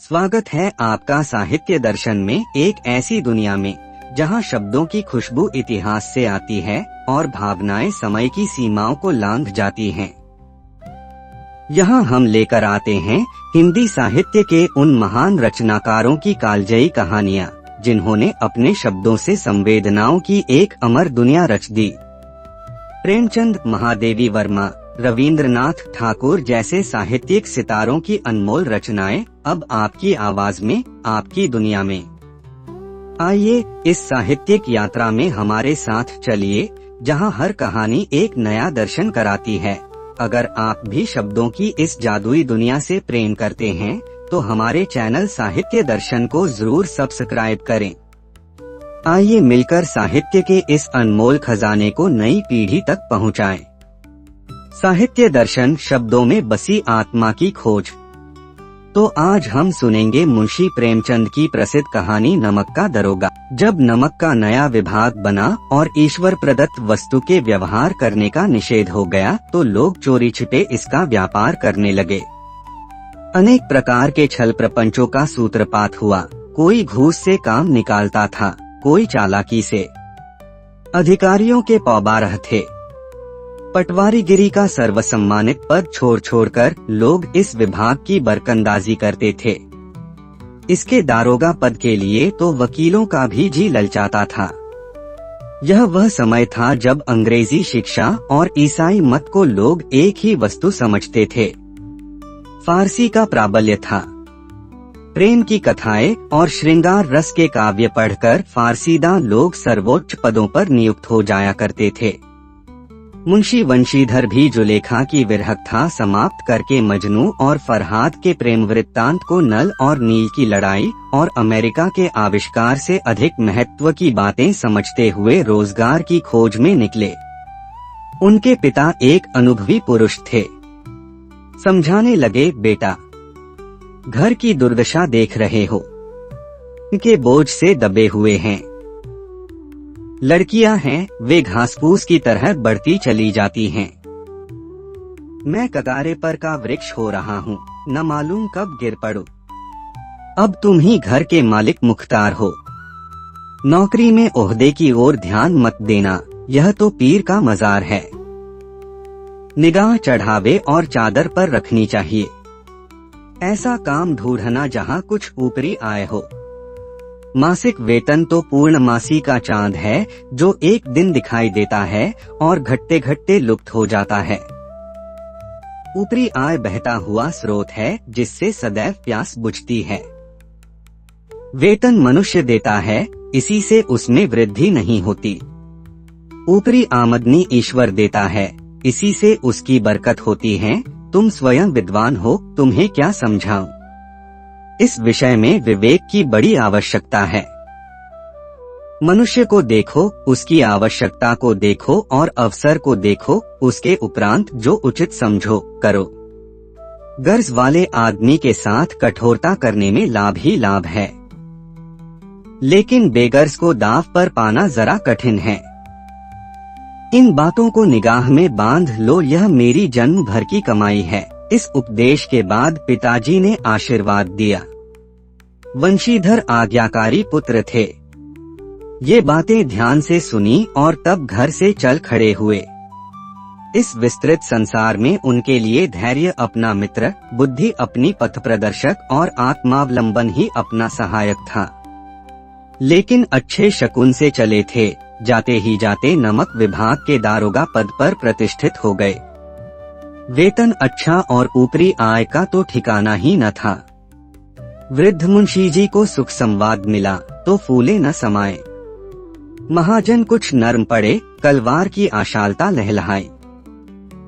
स्वागत है आपका साहित्य दर्शन में, एक ऐसी दुनिया में जहां शब्दों की खुशबू इतिहास से आती है और भावनाएं समय की सीमाओं को लांघ जाती हैं। यहां हम लेकर आते हैं हिंदी साहित्य के उन महान रचनाकारों की कालजयी कहानियां जिन्होंने अपने शब्दों से संवेदनाओं की एक अमर दुनिया रच दी। प्रेमचंद, महादेवी वर्मा, रविंद्रनाथ ठाकुर जैसे साहित्यिक सितारों की अनमोल रचनाएं अब आपकी आवाज में, आपकी दुनिया में। आइए इस साहित्यिक यात्रा में हमारे साथ चलिए, जहां हर कहानी एक नया दर्शन कराती है। अगर आप भी शब्दों की इस जादुई दुनिया से प्रेम करते हैं तो हमारे चैनल साहित्य दर्शन को जरूर सब्सक्राइब करें। आइए मिलकर साहित्य के इस अनमोल खजाने को नई पीढ़ी तक पहुंचाएं। साहित्य दर्शन, शब्दों में बसी आत्मा की खोज। तो आज हम सुनेंगे मुंशी प्रेमचंद की प्रसिद्ध कहानी नमक का दरोगा। जब नमक का नया विभाग बना और ईश्वर प्रदत्त वस्तु के व्यवहार करने का निषेध हो गया तो लोग चोरी छिपे इसका व्यापार करने लगे। अनेक प्रकार के छल प्रपंचों का सूत्रपात हुआ। कोई घूस से काम निकालता था, कोई चालाकी से। अधिकारियों के पौबारह थे। पटवारीगिरी का सर्वसम्मानित पद छोड़कर लोग इस विभाग की बरकंदाजी करते थे। इसके दारोगा पद के लिए तो वकीलों का भी जी ललचाता था। यह वह समय था जब अंग्रेजी शिक्षा और ईसाई मत को लोग एक ही वस्तु समझते थे। फारसी का प्राबल्य था। प्रेम की कथाएं और श्रृंगार रस के काव्य पढ़कर फारसीदा लोग सर्वोच्च पदों पर नियुक्त हो जाया करते थे। मुंशी वंशीधर भी जुलेखा की विरहकथा समाप्त करके मजनू और फरहाद के प्रेम वृत्तांत को नल और नील की लड़ाई और अमेरिका के आविष्कार से अधिक महत्व की बातें समझते हुए रोजगार की खोज में निकले। उनके पिता एक अनुभवी पुरुष थे। समझाने लगे, बेटा, घर की दुर्दशा देख रहे हो, इनके बोझ से दबे हुए हैं। लड़कियां हैं, वे घासपूस की तरह बढ़ती चली जाती हैं। मैं कगारे पर का वृक्ष हो रहा हूँ, न मालूम कब गिर पड़ूं। अब तुम ही घर के मालिक मुख्तार हो। नौकरी में ओहदे की ओर ध्यान मत देना, यह तो पीर का मजार है। निगाह चढ़ावे और चादर पर रखनी चाहिए। ऐसा काम ढूंढना जहाँ कुछ ऊपरी आय हो। मासिक वेतन तो पूर्णमासी का चांद है जो एक दिन दिखाई देता है और घटते घटते लुप्त हो जाता है। ऊपरी आय बहता हुआ स्रोत है जिससे सदैव प्यास बुझती है। वेतन मनुष्य देता है, इसी से उसमें वृद्धि नहीं होती। ऊपरी आमदनी ईश्वर देता है, इसी से उसकी बरकत होती है। तुम स्वयं विद्वान हो, तुम्हें क्या समझाऊं। इस विषय में विवेक की बड़ी आवश्यकता है। मनुष्य को देखो, उसकी आवश्यकता को देखो और अवसर को देखो, उसके उपरांत जो उचित समझो करो। गर्ज वाले आदमी के साथ कठोरता करने में लाभ ही लाभ है, लेकिन बेगर्ज को दांव पर पाना जरा कठिन है। इन बातों को निगाह में बांध लो, यह मेरी जन्म भर की कमाई है। इस उपदेश के बाद पिताजी ने आशीर्वाद दिया। वंशीधर आज्ञाकारी पुत्र थे। ये बातें ध्यान से सुनी और तब घर से चल खड़े हुए। इस विस्तृत संसार में उनके लिए धैर्य अपना मित्र, बुद्धि अपनी पथ प्रदर्शक और आत्मावलंबन ही अपना सहायक था। लेकिन अच्छे शकुन से चले थे। जाते ही जाते नमक विभाग के दारोगा पद पर प्रतिष्ठित हो गए। वेतन अच्छा और ऊपरी आय का तो ठिकाना ही न था। वृद्ध मुंशी जी को सुख संवाद मिला तो फूले न समाये। महाजन कुछ नर्म पड़े, कलवार की आशालता लहलहाई।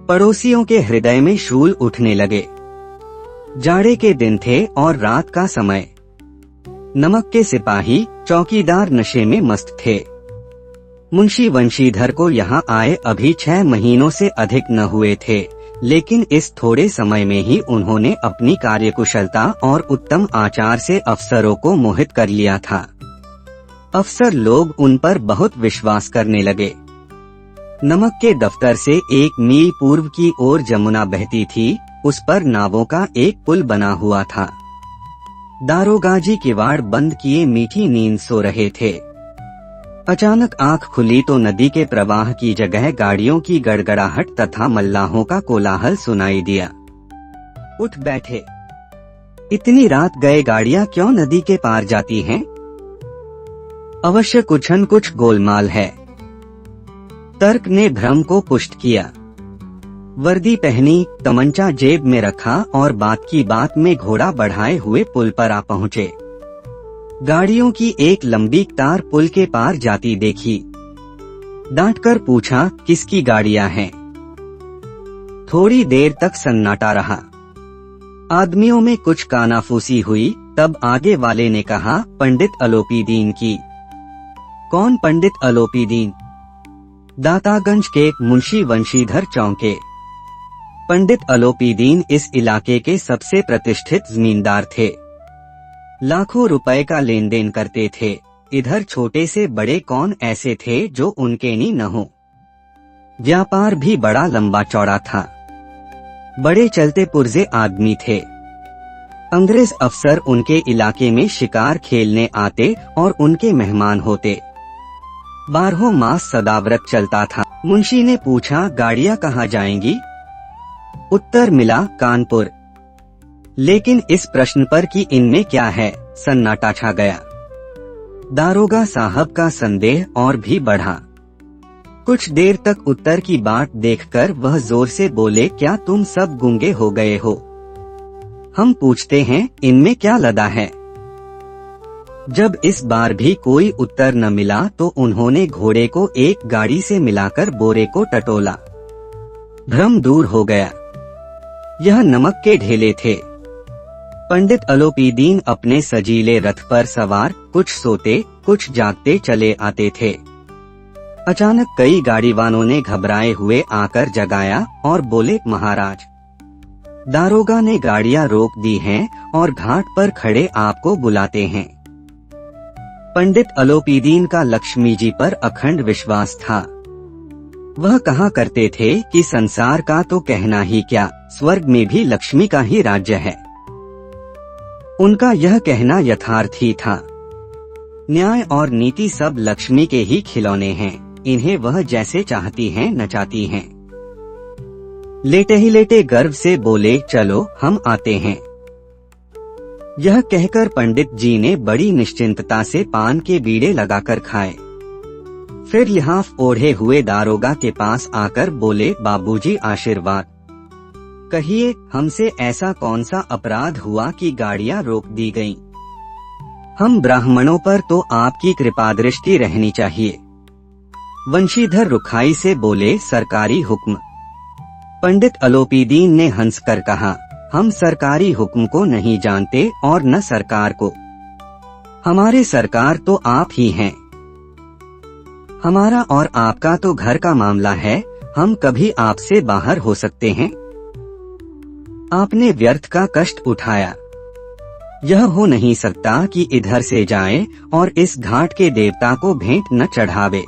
पड़ोसियों के हृदय में शूल उठने लगे। जाड़े के दिन थे और रात का समय। नमक के सिपाही चौकीदार नशे में मस्त थे। मुंशी वंशीधर को यहाँ आए अभी 6 महीनों से अधिक न हुए थे, लेकिन इस थोड़े समय में ही उन्होंने अपनी कार्यकुशलता और उत्तम आचार से अफसरों को मोहित कर लिया था। अफसर लोग उन पर बहुत विश्वास करने लगे। नमक के दफ्तर से 1 मील पूर्व की ओर जमुना बहती थी, उस पर नावों का एक पुल बना हुआ था। दारोगा जी किवाड़ बंद किए मीठी नींद सो रहे थे। अचानक आंख खुली तो नदी के प्रवाह की जगह गाड़ियों की गड़गड़ाहट तथा मल्लाहों का कोलाहल सुनाई दिया। उठ बैठे। इतनी रात गए गाड़ियां क्यों नदी के पार जाती हैं? अवश्य कुछ न कुछ गोलमाल है। तर्क ने भ्रम को पुष्ट किया। वर्दी पहनी, तमंचा जेब में रखा और बात की बात में घोड़ा बढ़ाए हुए पुल पर आ पहुँचे। गाड़ियों की एक लंबी कतार पुल के पार जाती देखी। डांटकर पूछा, किसकी गाड़ियां हैं? थोड़ी देर तक सन्नाटा रहा। आदमियों में कुछ कानाफूसी हुई, तब आगे वाले ने कहा, पंडित अलोपीदीन की। कौन पंडित अलोपीदीन? दातागंज के मुंशी वंशीधर चौंके। पंडित अलोपीदीन इस इलाके के सबसे प्रतिष्ठित जमींदार थे। लाखों रुपए का लेन देन करते थे। इधर छोटे से बड़े कौन ऐसे थे जो उनके नी न हो। व्यापार भी बड़ा लंबा चौड़ा था। बड़े चलते पुर्जे आदमी थे। अंग्रेज अफसर उनके इलाके में शिकार खेलने आते और उनके मेहमान होते। 12 मास सदाव्रत चलता था। मुंशी ने पूछा, गाड़ियां कहाँ जाएंगी? उत्तर मिला, कानपुर। लेकिन इस प्रश्न पर कि इनमें क्या है, सन्नाटा छा गया। दारोगा साहब का संदेह और भी बढ़ा। कुछ देर तक उत्तर की बाट देखकर वह जोर से बोले, क्या तुम सब गूंगे हो गए हो? हम पूछते हैं, इनमें क्या लदा है? जब इस बार भी कोई उत्तर न मिला तो उन्होंने घोड़े को एक गाड़ी से मिलाकर बोरे को टटोला। भ्रम दूर हो गया। यह नमक के ढेले थे। पंडित अलोपीदीन अपने सजीले रथ पर सवार कुछ सोते कुछ जागते चले आते थे। अचानक कई गाड़ीवानों ने घबराए हुए आकर जगाया और बोले, महाराज, दारोगा ने गाड़ियां रोक दी हैं और घाट पर खड़े आपको बुलाते हैं। पंडित अलोपीदीन का लक्ष्मी जी पर अखंड विश्वास था। वह कहा करते थे कि संसार का तो कहना ही क्या, स्वर्ग में भी लक्ष्मी का ही राज्य है। उनका यह कहना यथार्थ ही था। न्याय और नीति सब लक्ष्मी के ही खिलौने हैं। इन्हें वह जैसे चाहती हैं नचाती हैं। लेटे ही लेटे गर्व से बोले, चलो हम आते हैं। यह कहकर पंडित जी ने बड़ी निश्चिंतता से पान के बीड़े लगाकर खाए। फिर लिहाफ ओढ़े हुए दारोगा के पास आकर बोले, बाबूजी आशीर्वाद। कहिए, हमसे ऐसा कौन सा अपराध हुआ कि गाड़ियां रोक दी गईं? हम ब्राह्मणों पर तो आपकी कृपा दृष्टि रहनी चाहिए। वंशीधर रुखाई से बोले, सरकारी हुक्म। पंडित अलोपीदीन ने हंसकर कहा, हम सरकारी हुक्म को नहीं जानते और न सरकार को। हमारे सरकार तो आप ही हैं। हमारा और आपका तो घर का मामला है। हम कभी आपसे बाहर हो सकते हैं? आपने व्यर्थ का कष्ट उठाया। यह हो नहीं सकता कि इधर से जाए और इस घाट के देवता को भेंट न चढ़ावे।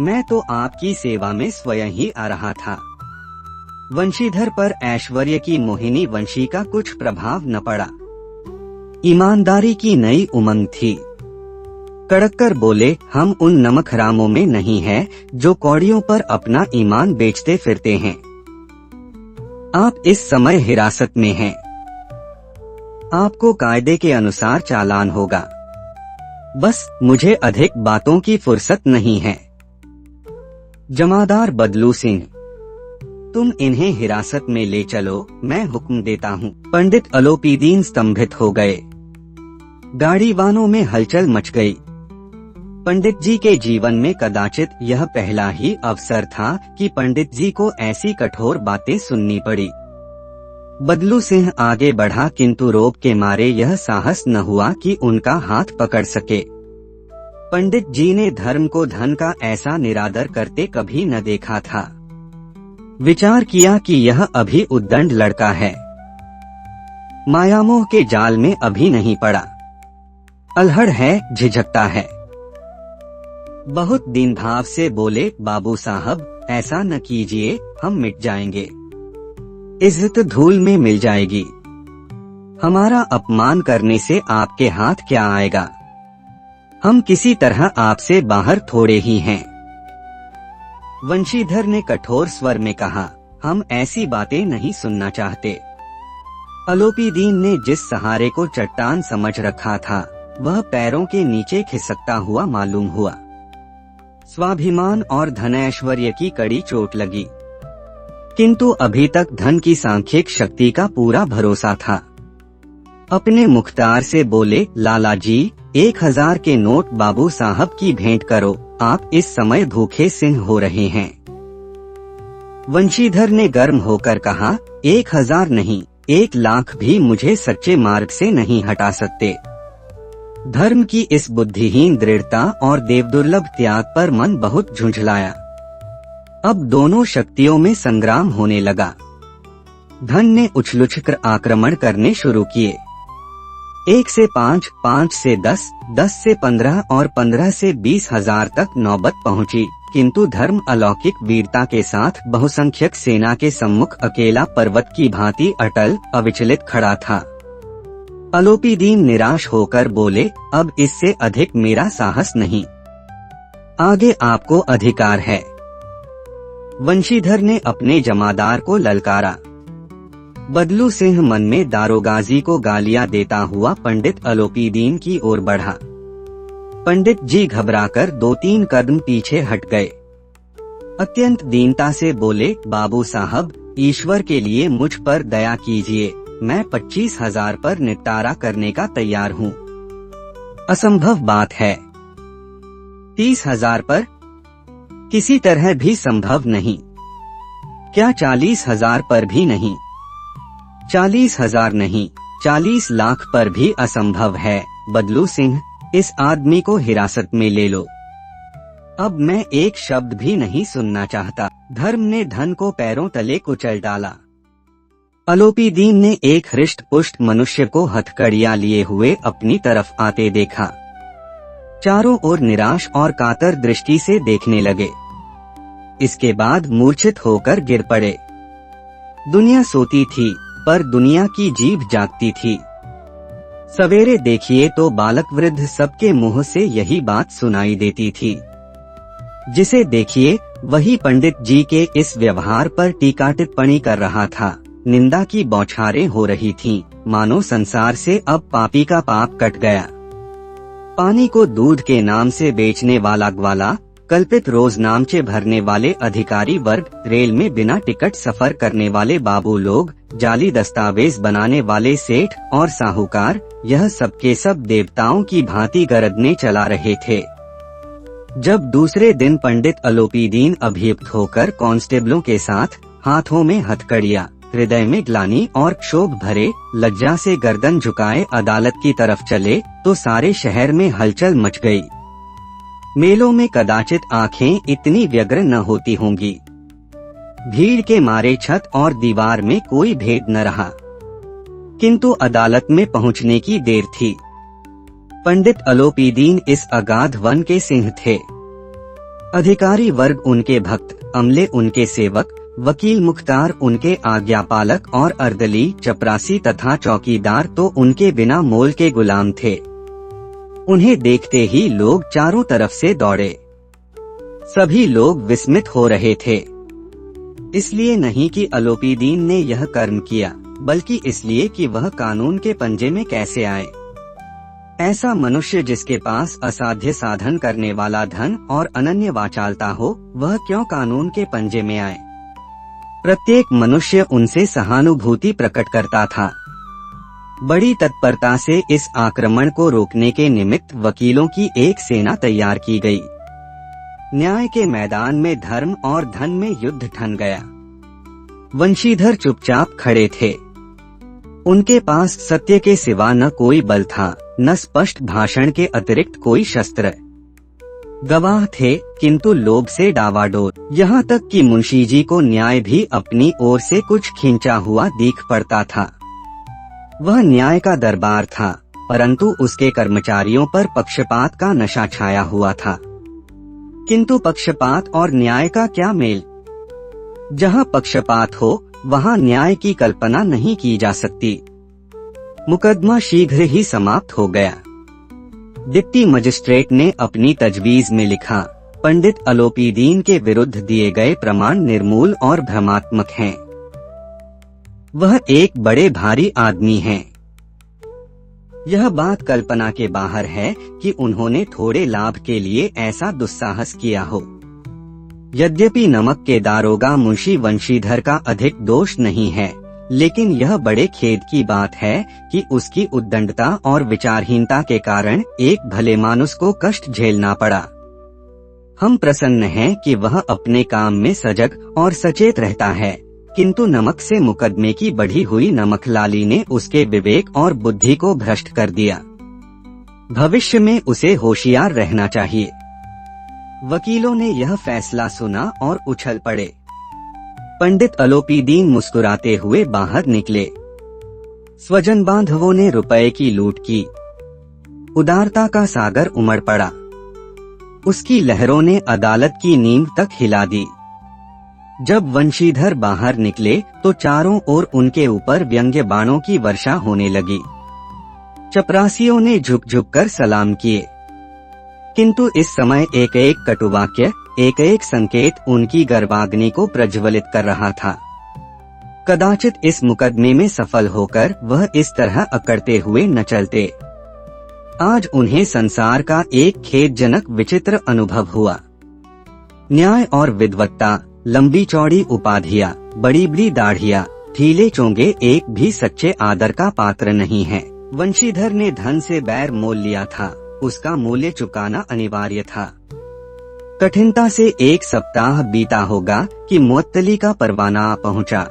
मैं तो आपकी सेवा में स्वयं ही आ रहा था। वंशीधर पर ऐश्वर्य की मोहिनी वंशी का कुछ प्रभाव न पड़ा। ईमानदारी की नई उमंग थी। कड़क कर बोले, हम उन नमकहरामों में नहीं हैं जो कौड़ियों पर अपना ईमान बेचते फिरते हैं। आप इस समय हिरासत में हैं। आपको कायदे के अनुसार चालान होगा। बस मुझे अधिक बातों की फुर्सत नहीं है। जमादार बदलू सिंह, तुम इन्हें हिरासत में ले चलो, मैं हुक्म देता हूँ। पंडित अलोपीदीन स्तंभित हो गए। गाड़ीवानों में हलचल मच गई। पंडित जी के जीवन में कदाचित यह पहला ही अवसर था कि पंडित जी को ऐसी कठोर बातें सुननी पड़ी। बदलू सिंह आगे बढ़ा, किंतु रोब के मारे यह साहस न हुआ कि उनका हाथ पकड़ सके। पंडित जी ने धर्म को धन का ऐसा निरादर करते कभी न देखा था। विचार किया कि यह अभी उद्दंड लड़का है, मायामोह के जाल में अभी नहीं पड़ा, अल्हड़ है, झिझकता है। बहुत दीन भाव से बोले, बाबू साहब ऐसा न कीजिए, हम मिट जाएंगे, इज्जत धूल में मिल जाएगी। हमारा अपमान करने से आपके हाथ क्या आएगा? हम किसी तरह आपसे बाहर थोड़े ही हैं। वंशीधर ने कठोर स्वर में कहा, हम ऐसी बातें नहीं सुनना चाहते। अलोपीदीन ने जिस सहारे को चट्टान समझ रखा था, वह पैरों के नीचे खिसकता हुआ मालूम हुआ। स्वाभिमान और धन ऐश्वर्य की कड़ी चोट लगी, किंतु अभी तक धन की सांख्यिक शक्ति का पूरा भरोसा था। अपने मुख्तार से बोले, लाला जी, 1000 के नोट बाबू साहब की भेंट करो, आप इस समय भूखे सिंह हो रहे हैं। वंशीधर ने गर्म होकर कहा, 1000 नहीं, 1,00,000 भी मुझे सच्चे मार्ग से नहीं हटा सकते। धर्म की इस बुद्धिहीन दृढ़ता और देवदुर्लभ त्याग पर मन बहुत झुंझलाया। अब दोनों शक्तियों में संग्राम होने लगा। धन ने उछल-उछल आक्रमण करने शुरू किए। 1 से 5, 5 से 10, 10 से 15 और 15 से 20,000 तक नौबत पहुंची, किंतु धर्म अलौकिक वीरता के साथ बहुसंख्यक सेना के सम्मुख अकेला पर्वत की भांति अटल अविचलित खड़ा था। अलोपीदीन निराश होकर बोले, अब इससे अधिक मेरा साहस नहीं, आगे आपको अधिकार है। वंशीधर ने अपने जमादार को ललकारा। बदलू सिंह मन में दारोगाजी को गालियां देता हुआ पंडित अलोपीदीन की ओर बढ़ा। पंडित जी घबराकर 2-3 कदम पीछे हट गए। अत्यंत दीनता से बोले, बाबू साहब, ईश्वर के लिए मुझ पर दया कीजिए, मैं 25,000 पर निपटारा करने का तैयार हूँ। असंभव बात है। 30,000 पर? किसी तरह भी संभव नहीं। क्या 40,000 पर भी नहीं? 40,000 नहीं, 40 लाख पर भी असंभव है। बदलू सिंह, इस आदमी को हिरासत में ले लो। अब मैं एक शब्द भी नहीं सुनना चाहता। धर्म ने धन को पैरों तले कुचल डाला। अलोपीदीन ने एक हृष्ट पुष्ट मनुष्य को हथकड़ियां लिए हुए अपनी तरफ आते देखा। चारों ओर निराश और कातर दृष्टि से देखने लगे। इसके बाद मूर्छित होकर गिर पड़े। दुनिया सोती थी, पर दुनिया की जीभ जागती थी। सवेरे देखिए तो बालक वृद्ध सबके मुंह से यही बात सुनाई देती थी। जिसे देखिए वही पंडित जी के इस व्यवहार पर टीका टिप्पणी कर रहा था। निंदा की बौछारें हो रही थीं, मानो संसार से अब पापी का पाप कट गया। पानी को दूध के नाम से बेचने वाला ग्वाला, कल्पित रोजनामचे भरने वाले अधिकारी वर्ग, रेल में बिना टिकट सफर करने वाले बाबू लोग, जाली दस्तावेज बनाने वाले सेठ और साहूकार, यह सबके सब देवताओं की भांति गरजने चला रहे थे। जब दूसरे दिन पंडित अलोपीदीन अभियुक्त होकर कांस्टेबलों के साथ हाथों में हथकड़ियां, हृदय में ग्लानि और क्षोभ भरे, लज्जा से गर्दन झुकाए अदालत की तरफ चले, तो सारे शहर में हलचल मच गई। मेलों में कदाचित आंखें इतनी व्यग्र न होती होंगी। भीड़ के मारे छत और दीवार में कोई भेद न रहा, किंतु अदालत में पहुंचने की देर थी। पंडित अलोपीदीन इस अगाध वन के सिंह थे। अधिकारी वर्ग उनके भक्त, अमले उनके सेवक, वकील मुख्तार उनके आज्ञापालक और अर्दली, चपरासी तथा चौकीदार तो उनके बिना मोल के गुलाम थे। उन्हें देखते ही लोग चारों तरफ से दौड़े। सभी लोग विस्मित हो रहे थे, इसलिए नहीं कि अलोपीदीन ने यह कर्म किया, बल्कि इसलिए कि वह कानून के पंजे में कैसे आए। ऐसा मनुष्य जिसके पास असाध्य साधन करने वाला धन और अनन्य वाचालता हो, वह क्यों कानून के पंजे में आए? प्रत्येक मनुष्य उनसे सहानुभूति प्रकट करता था। बड़ी तत्परता से इस आक्रमण को रोकने के निमित्त वकीलों की एक सेना तैयार की गई। न्याय के मैदान में धर्म और धन में युद्ध ठन गया। वंशीधर चुपचाप खड़े थे। उनके पास सत्य के सिवा न कोई बल था, न स्पष्ट भाषण के अतिरिक्त कोई शस्त्र। गवाह थे, किंतु लोभ से डावाडोल, यहाँ तक कि मुंशी जी को न्याय भी अपनी ओर से कुछ खींचा हुआ दिख पड़ता था। वह न्याय का दरबार था, परंतु उसके कर्मचारियों पर पक्षपात का नशा छाया हुआ था। किंतु पक्षपात और न्याय का क्या मेल? जहाँ पक्षपात हो, वहाँ न्याय की कल्पना नहीं की जा सकती। मुकदमा शीघ्र ही समाप्त हो गया। डिप्टी मजिस्ट्रेट ने अपनी तजवीज में लिखा, पंडित अलोपीदीन के विरुद्ध दिए गए प्रमाण निर्मूल और भ्रमात्मक हैं। वह एक बड़े भारी आदमी हैं। यह बात कल्पना के बाहर है कि उन्होंने थोड़े लाभ के लिए ऐसा दुस्साहस किया हो। यद्यपि नमक के दारोगा मुंशी वंशीधर का अधिक दोष नहीं है, लेकिन यह बड़े खेद की बात है कि उसकी उद्दंडता और विचारहीनता के कारण एक भले मानुस को कष्ट झेलना पड़ा। हम प्रसन्न हैं कि वह अपने काम में सजग और सचेत रहता है, किंतु नमक से मुकदमे की बढ़ी हुई नमकलाली ने उसके विवेक और बुद्धि को भ्रष्ट कर दिया। भविष्य में उसे होशियार रहना चाहिए। वकीलों ने यह फैसला सुना और उछल पड़े। पंडित अलोपीदीन मुस्कुराते हुए बाहर निकले। स्वजन बांधवों ने रुपए की लूट की। उदारता का सागर उमड़ पड़ा। उसकी लहरों ने अदालत की नींव तक हिला दी। जब वंशीधर बाहर निकले तो चारों ओर उनके ऊपर व्यंग्य बाणों की वर्षा होने लगी। चपरासियों ने झुक झुक कर सलाम किए, किंतु इस समय एक एक कटुवाक्य, एक एक संकेत उनकी गर्वाग्नि को प्रज्वलित कर रहा था। कदाचित इस मुकदमे में सफल होकर वह इस तरह अकड़ते हुए न चलते। आज उन्हें संसार का एक खेदजनक विचित्र अनुभव हुआ। न्याय और विद्वत्ता, लंबी चौड़ी उपाधियां, बड़ी बड़ी दाढ़ियां, ढीले चोंगे एक भी सच्चे आदर का पात्र नहीं है। वंशीधर ने धन से बैर मोल लिया था, उसका मूल्य चुकाना अनिवार्य था। कठिनता से 1 सप्ताह बीता होगा कि मुअत्तली का परवाना आ पहुंचा।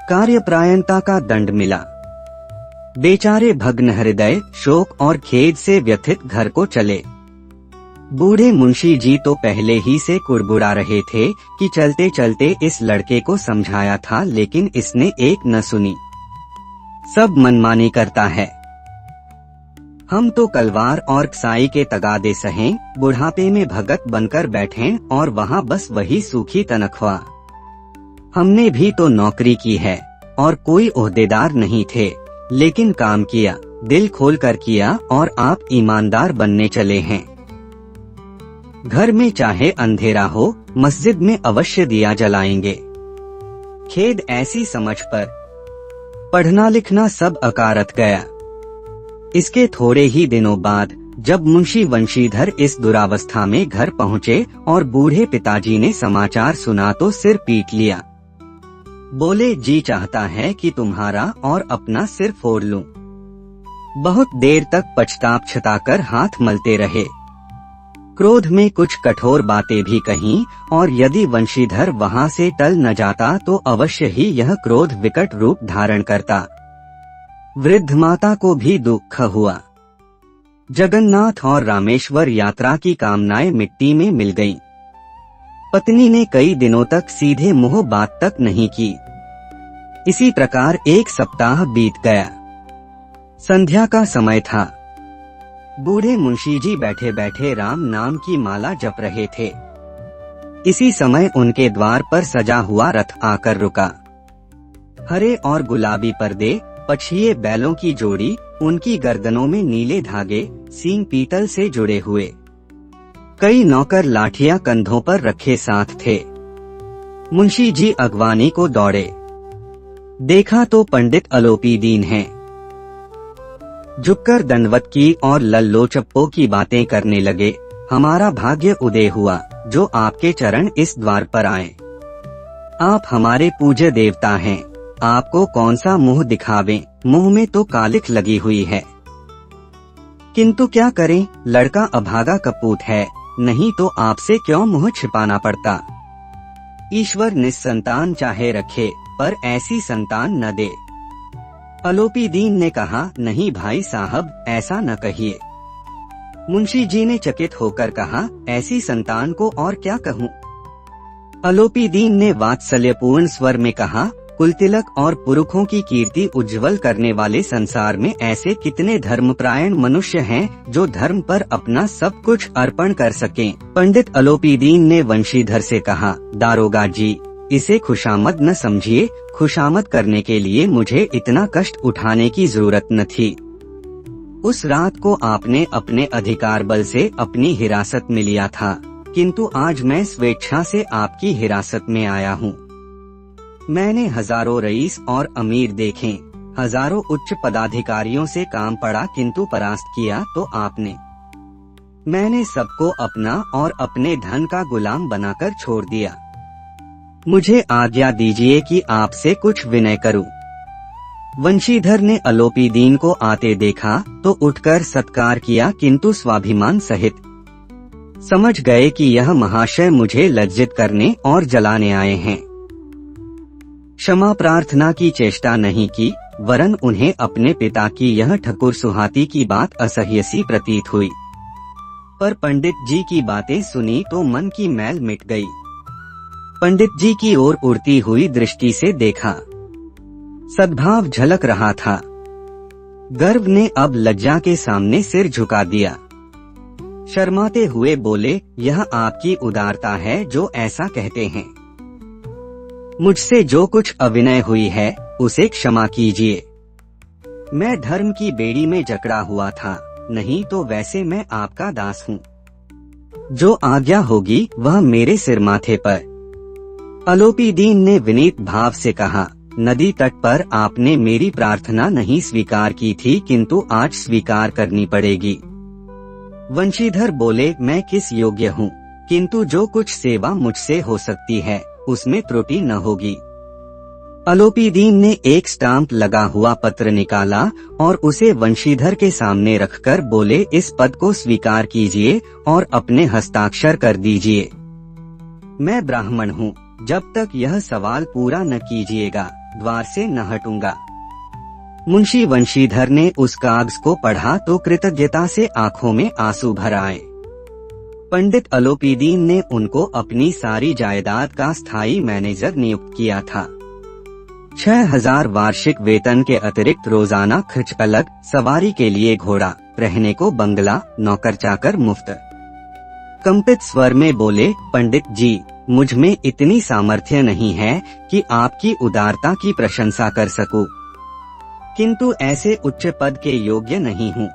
कार्यप्रायणता का दंड मिला। बेचारे भग्न हृदय, शोक और खेद से व्यथित घर को चले। बूढ़े मुंशी जी तो पहले ही से कुड़बुड़ा रहे थे कि चलते चलते इस लड़के को समझाया था, लेकिन इसने एक न सुनी। सब मनमानी करता है। हम तो कलवार और कसाई के तगादे सहें, बुढ़ापे में भगत बनकर बैठें और वहाँ बस वही सूखी तनख्वाह। हमने भी तो नौकरी की है और कोई ओहदेदार नहीं थे, लेकिन काम किया, दिल खोल कर किया और आप ईमानदार बनने चले हैं। घर में चाहे अंधेरा हो, मस्जिद में अवश्य दिया जलाएंगे। खेद ऐसी समझ पर पढ़ना लिखना सब अकारत गया। इसके थोड़े ही दिनों बाद जब मुंशी वंशीधर इस दुरावस्था में घर पहुँचे और बूढ़े पिताजी ने समाचार सुना तो सिर पीट लिया। बोले, जी चाहता है कि तुम्हारा और अपना सिर फोड़ लूं। बहुत देर तक पछताप छताकर हाथ मलते रहे। क्रोध में कुछ कठोर बातें भी कहीं, और यदि वंशीधर वहां से टल न जाता तो अवश्य ही यह क्रोध विकट रूप धारण करता। वृद्ध माता को भी दुख हुआ। जगन्नाथ और रामेश्वर यात्रा की कामनाएं मिट्टी में मिल गईं। पत्नी ने कई दिनों तक सीधे मुंह बात तक नहीं की। इसी प्रकार 1 सप्ताह बीत गया। संध्या का समय था। बूढ़े मुंशी जी बैठे बैठे राम नाम की माला जप रहे थे। इसी समय उनके द्वार पर सजा हुआ रथ आकर रुका। हरे और गुलाबी पर्दे, पछिए बैलों की जोड़ी, उनकी गर्दनों में नीले धागे, सींग पीतल से जुड़े हुए। कई नौकर लाठियां कंधों पर रखे साथ थे। मुंशी जी अगवानी को दौड़े। देखा तो पंडित अलोपीदीन हैं। झुककर दंडवत की और लल्लो चप्पो की बातें करने लगे। हमारा भाग्य उदय हुआ जो आपके चरण इस द्वार पर आए। आप हमारे पूज्य देवता हैं। आपको कौन सा मुंह दिखावें, मुंह में तो कालिख लगी हुई है। किंतु क्या करें, लड़का अभागा कपूत है, नहीं तो आपसे क्यों मुंह छिपाना पड़ता। ईश्वर निस्संतान चाहे रखे, पर ऐसी संतान न दे। अलोपीदीन ने कहा, नहीं भाई साहब, ऐसा न कहिए। मुंशी जी ने चकित होकर कहा, ऐसी संतान को और क्या कहूँ। अलोपीदीन ने वात्सल्यपूर्ण स्वर में कहा, कुलतिलक और पुरखों की कीर्ति उज्जवल करने वाले संसार में ऐसे कितने धर्मप्रायण मनुष्य हैं जो धर्म पर अपना सब कुछ अर्पण कर सकें। पंडित अलोपीदीन ने वंशीधर से कहा, दारोगा जी, इसे खुशामद न समझिए। खुशामद करने के लिए मुझे इतना कष्ट उठाने की जरूरत न थी। उस रात को आपने अपने अधिकार बल से अपनी हिरासत में लिया था, किंतु आज मैं स्वेच्छा से आपकी हिरासत में आया हूँ। मैंने हजारों रईस और अमीर देखे, हजारों उच्च पदाधिकारियों से काम पड़ा, किंतु परास्त किया तो आपने। मैंने सबको अपना और अपने धन का गुलाम बनाकर छोड़ दिया। मुझे आज्ञा दीजिए कि आपसे कुछ विनय करूं। वंशीधर ने अलोपीदीन को आते देखा तो उठकर सत्कार किया, किंतु स्वाभिमान सहित। समझ गए कि यह महाशय मुझे लज्जित करने और जलाने आए हैं। क्षमा प्रार्थना की चेष्टा नहीं की, वरन उन्हें अपने पिता की यह ठकुर सुहाती की बात असह्य सी प्रतीत हुई। पर पंडित जी की बातें सुनी तो मन की मैल मिट गई। पंडित जी की ओर उड़ती हुई दृष्टि से देखा, सद्भाव झलक रहा था। गर्व ने अब लज्जा के सामने सिर झुका दिया। शर्माते हुए बोले, यह आपकी उदारता है जो ऐसा कहते हैं। मुझसे जो कुछ अविनय हुई है उसे क्षमा कीजिए। मैं धर्म की बेड़ी में जकड़ा हुआ था, नहीं तो वैसे मैं आपका दास हूँ। जो आज्ञा होगी वह मेरे सिर माथे पर। अलोपीदीन ने विनीत भाव से कहा, नदी तट पर आपने मेरी प्रार्थना नहीं स्वीकार की थी, किंतु आज स्वीकार करनी पड़ेगी। वंशीधर बोले, मैं किस योग्य हूँ, किंतु जो कुछ सेवा मुझसे हो सकती है उसमें त्रुटि न होगी। अलोपीदीन ने एक स्टाम्प लगा हुआ पत्र निकाला और उसे वंशीधर के सामने रखकर बोले, इस पद को स्वीकार कीजिए और अपने हस्ताक्षर कर दीजिए। मैं ब्राह्मण हूँ, जब तक यह सवाल पूरा न कीजिएगा द्वार से न हटूंगा। मुंशी वंशीधर ने उस कागज को पढ़ा तो कृतज्ञता से आंखों में आंसू भर आए। पंडित अलोपीदीन ने उनको अपनी सारी जायदाद का स्थायी मैनेजर नियुक्त किया था। 6000 वार्षिक वेतन के अतिरिक्त रोजाना खर्च अलग, सवारी के लिए घोड़ा, रहने को बंगला, नौकर चाकर मुफ्त। कंपित स्वर में बोले, पंडित जी, मुझ में इतनी सामर्थ्य नहीं है कि आपकी उदारता की प्रशंसा कर सकूं, किंतु ऐसे उच्च पद के योग्य नहीं हूँ।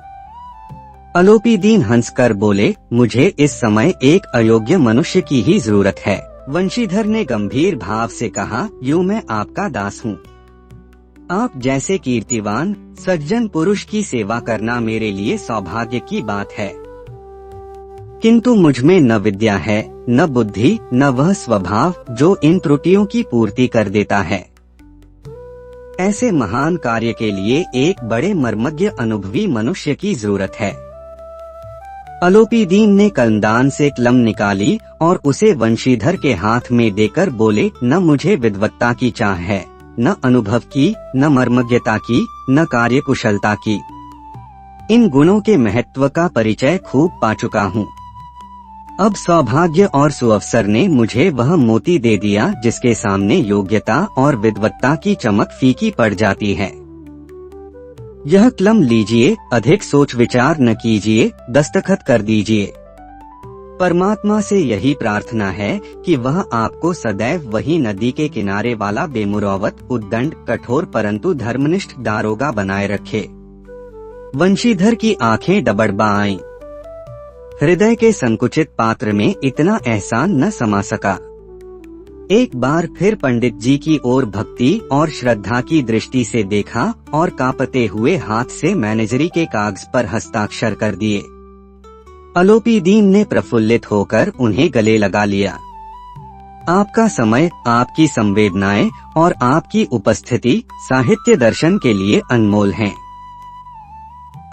अलोपीदीन हंसकर बोले, मुझे इस समय एक अयोग्य मनुष्य की ही जरूरत है। वंशीधर ने गंभीर भाव से कहा, यूं मैं आपका दास हूँ। आप जैसे कीर्तिवान सज्जन पुरुष की सेवा करना मेरे लिए सौभाग्य की बात है, किंतु मुझ में न विद्या है, न बुद्धि, न वह स्वभाव जो इन त्रुटियों की पूर्ति कर देता है। ऐसे महान कार्य के लिए एक बड़े मर्मज्ञ अनुभवी मनुष्य की जरूरत है। अलोपीदीन ने कलमदान से कलम निकाली और उसे वंशीधर के हाथ में देकर बोले, न मुझे विद्वत्ता की चाह है, न अनुभव की, न मर्मज्ञता की, न कार्यकुशलता की। इन गुणों के महत्व का परिचय खूब पा चुका हूँ। अब सौभाग्य और सुअवसर ने मुझे वह मोती दे दिया जिसके सामने योग्यता और विद्वत्ता की चमक फीकी पड़ जाती है। यह कलम लीजिए, अधिक सोच विचार न कीजिए, दस्तखत कर दीजिए। परमात्मा से यही प्रार्थना है कि वह आपको सदैव वही नदी के किनारे वाला बेमुरौवत, उद्दंड, कठोर परंतु धर्मनिष्ठ दारोगा बनाए रखे। वंशीधर की आंखें डबडबा आईं। हृदय के संकुचित पात्र में इतना एहसान न समा सका। एक बार फिर पंडित जी की ओर भक्ति और श्रद्धा की दृष्टि से देखा और कांपते हुए हाथ से मैनेजरी के कागज पर हस्ताक्षर कर दिए। अलोपीदीन ने प्रफुल्लित होकर उन्हें गले लगा लिया। आपका समय, आपकी संवेदनाएं और आपकी उपस्थिति साहित्य दर्शन के लिए अनमोल हैं।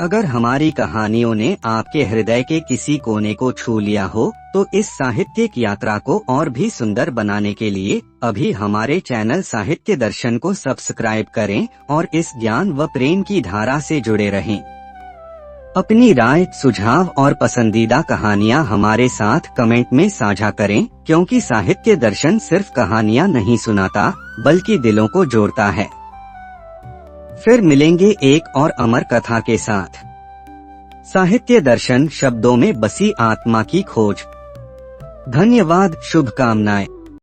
अगर हमारी कहानियों ने आपके हृदय के किसी कोने को छू लिया हो तो इस साहित्यिक यात्रा को और भी सुंदर बनाने के लिए अभी हमारे चैनल साहित्य दर्शन को सब्सक्राइब करें और इस ज्ञान व प्रेम की धारा से जुड़े रहें। अपनी राय, सुझाव और पसंदीदा कहानियाँ हमारे साथ कमेंट में साझा करें, क्योंकि साहित्य दर्शन सिर्फ कहानियाँ नहीं सुनाता बल्कि दिलों को जोड़ता है। फिर मिलेंगे एक और अमर कथा के साथ। साहित्य दर्शन, शब्दों में बसी आत्मा की खोज। धन्यवाद, शुभकामनाएं।